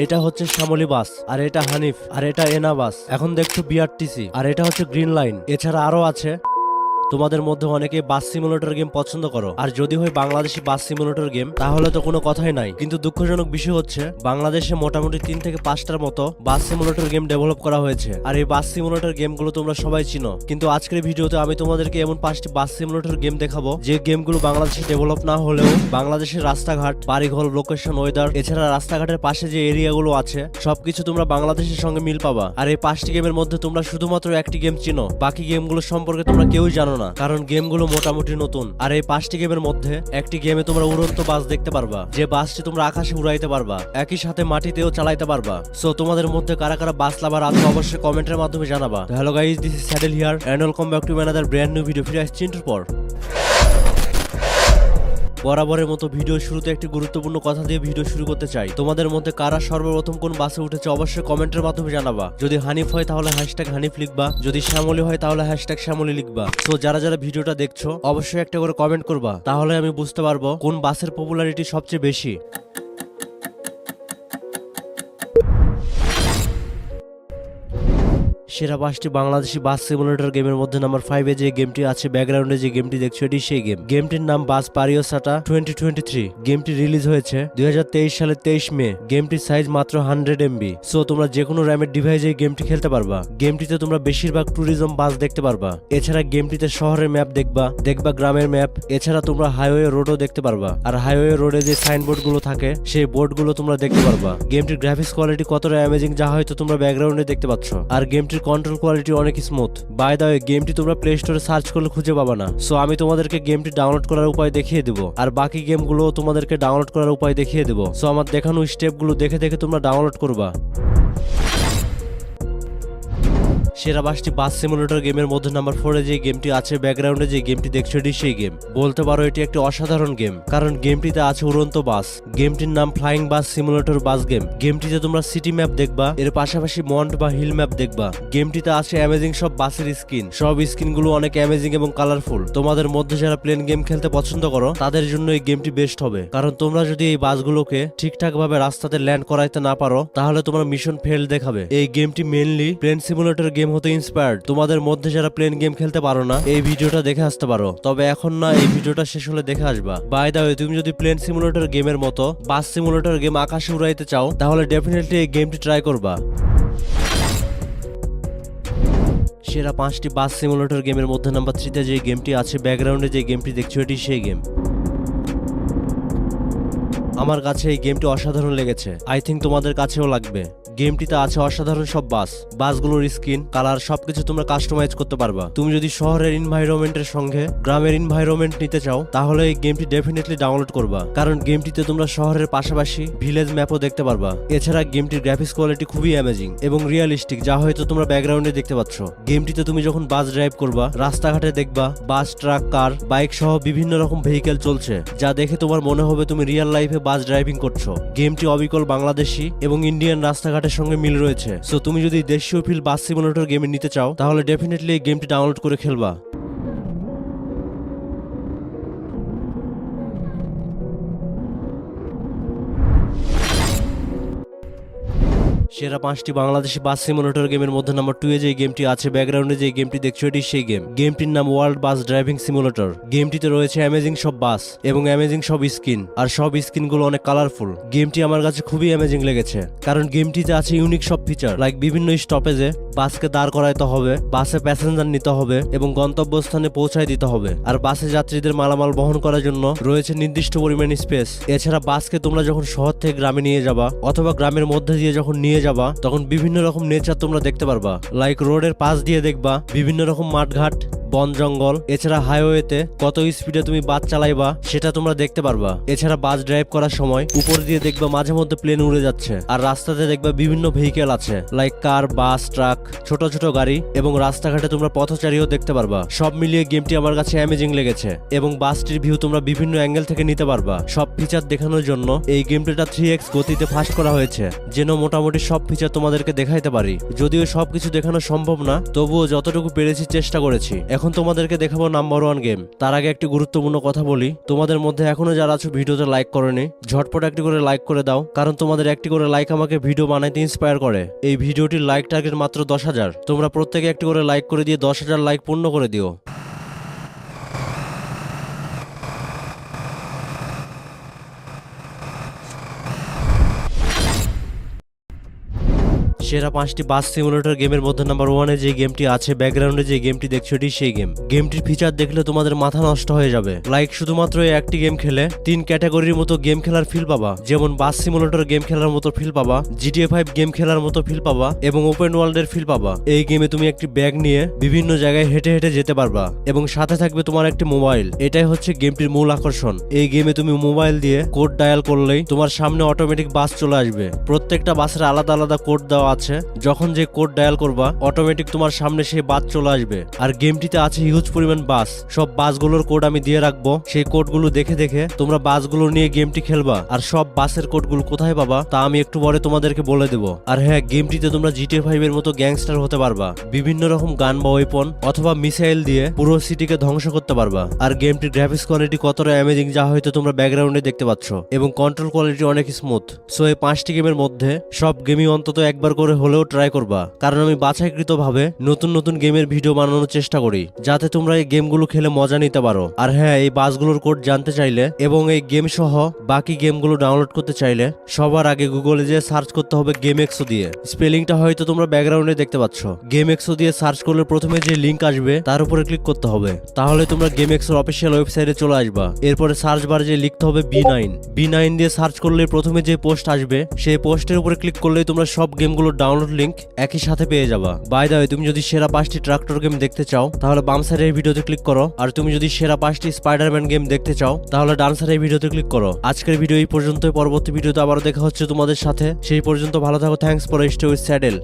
এটা হচ্ছে শ্যামলী বাস, আর এটা হানিফ, আর এটা এনা বাস। এখন দেখছো বিআরটিসি, আর এটা হচ্ছে গ্রিন লাইন। এছাড়া আরো আছে। তোমাদের মধ্যে অনেকে বাস সিমুলেটর গেম পছন্দ করো, আর যদি হয় বাংলাদেশি বাস সিমুলেটর গেম তাহলে তো কোনো কথাই নাই। কিন্তু দুঃখজনক বিষয় হচ্ছে বাংলাদেশে মোটামুটি 3 থেকে 5টার মতো বাস সিমুলেটর গেম ডেভেলপ করা হয়েছে, আর এই বাস সিমুলেটর গেমগুলো তোমরা সবাই চিনো। কিন্তু আজকের ভিডিওতে আমি তোমাদেরকে এমন 5টি বাস সিমুলেটর গেম দেখাবো যে গেমগুলো বাংলাদেশে ডেভেলপ না হলেও বাংলাদেশের রাস্তাঘাট, বাড়িঘর, লোকেশন, ওয়েদার, এছাড়া রাস্তাঘাটের পাশে যে এরিয়াগুলো আছে সবকিছু তোমরা বাংলাদেশের সঙ্গে মিল পাবা। আর এই 5টি গেমের মধ্যে তোমরা শুধুমাত্র একটি গেম চিনো, বাকি গেমগুলো সম্পর্কে তোমরা কেউই জানো না, কারণ গেমগুলো মোটামুটি নতুন। আর এই 5টি গেমের মধ্যে একটি গেমে তোমরা উড়ন্ত বাস দেখতে পারবা, যে বাসটি তোমরা আকাশে উড়াইতে পারবা, একই সাথে মাটিতেও চালাইতে পারবা। সো তোমাদের মধ্যে কারা কারা বাস লাভার আছে অবশ্যই কমেন্টের মাধ্যমে জানাবা। Hello guys, this is Saddle here and welcome back to another brand new video. ফিরে আসছি চিন্টুর পর। বরাবরের মতো ভিডিও শুরুতে একটি গুরুত্বপূর্ণ কথা দিয়ে ভিডিও শুরু করতে চাই। তোমাদের মধ্যে কারা সর্বপ্রথম কোন বাসে উঠেছে অবশ্যই কমেন্টের মাধ্যমে জানাবা। যদি হানিফ হয় তাহলে হ্যাশট্যাগ হানিফ লিখবা, যদি শ্যামলী হয় তাহলে হ্যাশট্যাগ শ্যামলী লিখবা। তো যারা যারা ভিডিওটা দেখছো অবশ্যই একটা করে কমেন্ট করবা, তাহলে আমি বুঝতে পারবো কোন বাসের পপুলারিটি সবচেয়ে বেশি। সেরা 5টি বাংলাদেশি বাস সিমুলেটর গেমের মধ্যে নাম্বার 5 এ যে গেমটি আছে, ব্যাকগ্রাউন্ডে যে গেমটি দেখছো এটি সেই গেম। গেমটির নাম বাস পারিওসাটা 2023। গেমটি রিলিজ হয়েছে 2023 সালের 23 মে। গেমটির সাইজ মাত্র 100 MB। সো তোমরা যে কোনো র্যামের ডিভাইসে এই গেমটি খেলতে পারবা। গেমটিতে তোমরা বেশিরভাগ ট্যুরিজম বাস দেখতে পারবা। এছাড়া গেমটিতে শহরের ম্যাপ দেখবা গ্রামের ম্যাপ। এছাড়া তোমরা হাইওয়ে রোডও দেখতে পারবা, আর হাইওয়ে রোডে যে সাইনবোর্ড গুলো থাকে সেই বোর্ড গুলো তোমরা দেখতে পারবা। গেমটির গ্রাফিক্স কোয়ালিটি কতটা অ্যামেজিং যা হয়তো তোমরা ব্যাকগ্রাউন্ডে দেখতে পাচ্ছ। আর গেমটির কন্ট্রোল কোয়ালিটি অনেক স্মুথ। বাই দ্য ওয়ে, গেমটি তোমরা প্লে স্টোরে সার্চ করলে খুঁজে পাবা না। সো আমি তোমাদেরকে গেমটি ডাউনলোড করার উপায় দেখিয়ে দেবো, আর বাকি গেমগুলো তোমাদেরকে ডাউনলোড করার উপায় দেখিয়ে দেবো। সো আমার দেখানো স্টেপগুলো দেখে দেখে তোমরা ডাউনলোড করবা। সেরা 5টি বাস সিমুলেটর গেমের মধ্যে নাম্বার 4 এ যে গেমটি আছে, ব্যাকগ্রাউন্ডে যে গেমটি দেখছো এটি সেই গেম। বলতে পারো এটি একটি অসাধারণ গেম, কারণ গেমটিতে আছে উড়ন্ত বাস। গেমটির নাম ফ্লাইং বাস সিমুলেটর বাস গেম। গেমটিতে তোমরা সিটি ম্যাপ দেখবা, এর পাশাপাশি মন্ট বা হিল ম্যাপ দেখবা। গেমটিতে আছে অ্যামেজিং সব বাসের স্কিন। সব স্কিনগুলো অনেক অ্যামেজিং এবং কালারফুল। তোমাদের মধ্যে যারা প্লেন গেম খেলতে পছন্দ করো তাদের জন্য এই গেমটি বেস্ট হবে, কারণ তোমরা যদি এই বাসগুলোকে ঠিকঠাক ভাবে রাস্তাতে ল্যান্ড করাইতে না পারো তাহলে তোমার মিশন ফেল দেখাবে। এই গেমটি মেইনলি প্লেন সিমুলেটর গেম হতে ইন্সপায়ার্ড। তোমাদের মধ্যে যারা প্লেন গেম খেলতে পারো না এই ভিডিওটা দেখে আসতে পারো, তবে এখন না, এই ভিডিওটা শেষ হলে দেখে আসবা। বাই দ্য ওয়ে, তুমি যদি প্লেন সিমুলেটর গেমের মতো বাস সিমুলেটর গেম আকাশে উড়াইতে চাও তাহলে ডেফিনেটলি এই গেমটি ট্রাই করবা। সেরা 5টি বাস সিমুলেটর গেমের মধ্যে নাম্বার 3 তে যে গেমটি আছে, ব্যাকগ্রাউন্ডে যে গেমটি দেখছো এটি সেই গেম। আমার কাছে এই গেমটি অসাধারণ লেগেছে, আই থিঙ্ক তোমাদের কাছেও লাগবে। গেমটিতে আছে অসাধারণ সব বাসগুলোর স্কিন, কালার সবকিছু তোমরা কাস্টমাইজ করতে পারবা। তুমি যদি শহরের এনভায়রনমেন্টের সঙ্গে গ্রামের এনভায়রনমেন্ট নিতে চাও তাহলে এই গেমটি ডেফিনেটলি ডাউনলোড করবা, কারণ গেমটিতে তোমরা শহরের পাশাপাশি ভিলেজ ম্যাপও দেখতে পারবা। এছাড়া গেমটির গ্রাফিক্স কোয়ালিটি খুবই অ্যামেজিং এবং রিয়েলিস্টিক, যা হয়তো তোমরা ব্যাকগ্রাউন্ডে দেখতে পাচ্ছ। গেমটিতে তুমি যখন বাস ড্রাইভ করবা রাস্তাঘাটে দেখবা বাস, ট্রাক, কার, বাইক সহ বিভিন্ন রকম ভেহিকেল চলছে, যা দেখে তোমার মনে হবে তুমি রিয়েল লাইফে বাস ড্রাইভিং করছো। গেমটি অবিকল বাংলাদেশি এবং ইন্ডিয়ান রাস্তাঘাটের সঙ্গে মিল রয়েছে। সো তুমি যদি দেশীয় ফিল বাস সিমুলেটর গেমে নিতে চাও তাহলে ডেফিনেটলি এই গেমটি ডাউনলোড করে খেলবা। সেরা 5টি বাংলাদেশি বাস সিমুলেটর গেমের মধ্যে নাম্বার 2 এ যে গেমটি আছে, ব্যাকগ্রাউন্ডে যে গেমটি দেখছো এটি সেই গেম। গেমটির নাম ওয়ার্ল্ড বাস ড্রাইভিং সিমুলেটর। গেমটিতে রয়েছে অ্যামেজিং সব বাস এবং অ্যামেজিং সব স্কিন, আর সব স্কিনগুলো অনেক কালারফুল। গেমটি আমার কাছে খুবই অ্যামেজিং লেগেছে, কারণ গেমটিতে আছে ইউনিক সব ফিচার, লাইক বিভিন্ন স্টপেজে বাসকে দাঁড় করাইতে হবে, বাসে প্যাসেঞ্জার নিতে হবে এবং গন্তব্যস্থানে পৌঁছায় দিতে হবে। আর বাসে যাত্রীদের মালামাল বহন করার জন্য রয়েছে নির্দিষ্ট পরিমাণ স্পেস। এছাড়া বাসকে তোমরা যখন শহর থেকে গ্রামে নিয়ে যাবা অথবা গ্রামের মধ্যে দিয়ে যখন নিয়ে যাবা তখন বিভিন্ন রকম নেচার তোমরা দেখতে পারবা, লাইক রোডের পাশ দিয়ে দেখবা বিভিন্ন রকম মাঠঘাট, বন জঙ্গল। এছাড়া হাইওয়েতে কত স্পিডে তুমি বাস চালাইবা সেটা তোমরা দেখতে পারবা। এছাড়া বাস ড্রাইভ করার সময় উপর দিয়ে দেখবা মাঝে মধ্যে প্লেন উড়ে যাচ্ছে, আর রাস্তাতে দেখবা বিভিন্ন ভেহিকেল আছে, লাইক কার, বাস, ট্রাক, ছোট ছোট গাড়ি, এবং রাস্তাঘাটে তোমরা পথচারীও দেখতে পারবা। সব মিলিয়ে গেমটি আমার কাছে অ্যামেজিং লেগেছে এবং বাসটির ভিউ তোমরা বিভিন্ন অ্যাঙ্গেল থেকে নিতে পারবা। সব ফিচার দেখানোর জন্য এই গেমটিটা 3x গতিতে ফাস্ট করা হয়েছে, যেন মোটামুটি সব ফিচার তোমাদেরকে দেখাইতে পারি। যদিও সবকিছু দেখানো সম্ভব না, তবুও যতটুকু পেরেছি চেষ্টা করেছি। এখন এখন তোমাদেরকে দেখাবো নাম্বার 1 গেম। তার আগে একটি গুরুত্বপূর্ণ কথা বলি, তোমাদের মধ্যে এখনো যারা আছো ভিডিওতে লাইক করোনি, ঝটপট একটি করে লাইক করে দাও, কারণ তোমাদের একটি করে লাইক আমাকে ভিডিও বানাইতে ইন্সপায়ার করে। এই ভিডিওটির লাইক টার্গেট মাত্র 10,000। তোমরা প্রত্যেকে একটি করে লাইক করে দিয়ে 10,000 লাইক পূর্ণ করে দিও। সেরা 5টি বাস সিমুলেটর গেমের মধ্যে নাম্বার 1-এ যে গেমটি আছে, ব্যাকগ্রাউন্ডে যে গেমটি দেখছো এটি সেই গেম। গেমটির ফিচার দেখলে তোমাদের মাথা নষ্ট হয়ে যাবে। লাইক শুধুমাত্র এই একটি গেম খেলে 3 ক্যাটাগরির মতো গেম খেলার ফিল পাবা, যেমন বাস সিমুলেটর গেম খেলার মতো ফিল পাবা, GTA 5 গেম খেলার মতো ফিল পাবা এবং ওপেন ওয়ার্ল্ডের ফিল পাবা। এই গেমে তুমি একটি ব্যাগ নিয়ে বিভিন্ন জায়গায় হেঁটে হেঁটে যেতে পারবা এবং সাথে থাকবে তোমার একটি মোবাইল। এটাই হচ্ছে গেমটির মূল আকর্ষণ। এই গেমে তুমি মোবাইল দিয়ে কোড ডায়াল করলেই তোমার সামনে অটোমেটিক বাস চলে আসবে। প্রত্যেকটা বাসের আলাদা আলাদা কোড দেওয়া আছে, যখন যে কোড ডায়াল করবা অটোমেটিক তোমার সামনে সেই বাস চলে আসবে। আর গেমটিতে আছে হিউজ পরিমাণ বাস। সব বাসগুলোর কোড আমি দিয়ে রাখবো, সেই কোডগুলো দেখে দেখে তোমরা বাসগুলো নিয়ে গেমটি খেলবা। আর সব বাসের কোডগুলো কোথায় পাবা তা আমি একটু পরে তোমাদেরকে বলে দেবো। আর হ্যাঁ, গেমটিতে তোমরা GTA 5 এর মতো গ্যাংস্টার হতে পারবা, বিভিন্ন রকম গান বা ওয়েপন অথবা মিসাইল দিয়ে পুরো সিটিকে ধ্বংস করতে পারবা। আর গেমটির গ্রাফিক্স কোয়ালিটি কতটা অ্যামেজিং যা হয়তো তোমরা ব্যাকগ্রাউন্ডে দেখতে পাচ্ছ, এবং কন্ট্রোল কোয়ালিটি অনেক স্মুথ। সো এই 5টি গেমের মধ্যে সব গেমই অন্তত একবার করে হলেও ট্রাই করবা, কারণ আমি বাছাইকৃতভাবে নতুন নতুন গেমের ভিডিও বানানোর চেষ্টা করি যাতে তোমরা এই গেমগুলো খেলে মজা নিতে পারো। আর হ্যাঁ, এই বাসগুলোর কোড জানতে চাইলে এবং এই গেম সহ বাকি গেমগুলো ডাউনলোড করতে চাইলে সবার আগে গুগলে যে সার্চ করতে হবে গেমএক্সো দিয়ে। স্পেলিংটা হয়তো তোমরা ব্যাকগ্রাউন্ডে দেখতে পাচ্ছ। গেমএক্সো দিয়ে সার্চ করলে প্রথমে যে লিঙ্ক আসবে তার উপরে ক্লিক করতে হবে, তাহলে তোমরা গেমএক্সোর অফিসিয়াল ওয়েবসাইটে চলে আসবা। এরপরে সার্চ বারে যে লিখতে হবে B9 দিয়ে সার্চ করলে প্রথমে যে পোস্ট আসবে সেই পোস্টের উপরে ক্লিক করলেই তোমরা সব গেমগুলোর ডাউনলোড লিঙ্ক একই সাথে পেয়ে যাবা। বাই দ্য ওয়ে, তুমি যদি সেরা 5টি ট্রাক্টর গেম দেখতে চাও তাহলে বাম সাইডের ভিডিওতে ক্লিক করো, আর তুমি যদি সেরা 5টি স্পাইডারম্যান গেম দেখতে চাও তাহলে ডান সাইডের ভিডিওতে ক্লিক করো। আজকের ভিডিও এই পর্যন্তই। পরবর্তী ভিডিওতে আবারও দেখা হচ্ছে তোমাদের সাথে। সেই পর্যন্ত ভালো থাকো। Thanks for stay with saddle.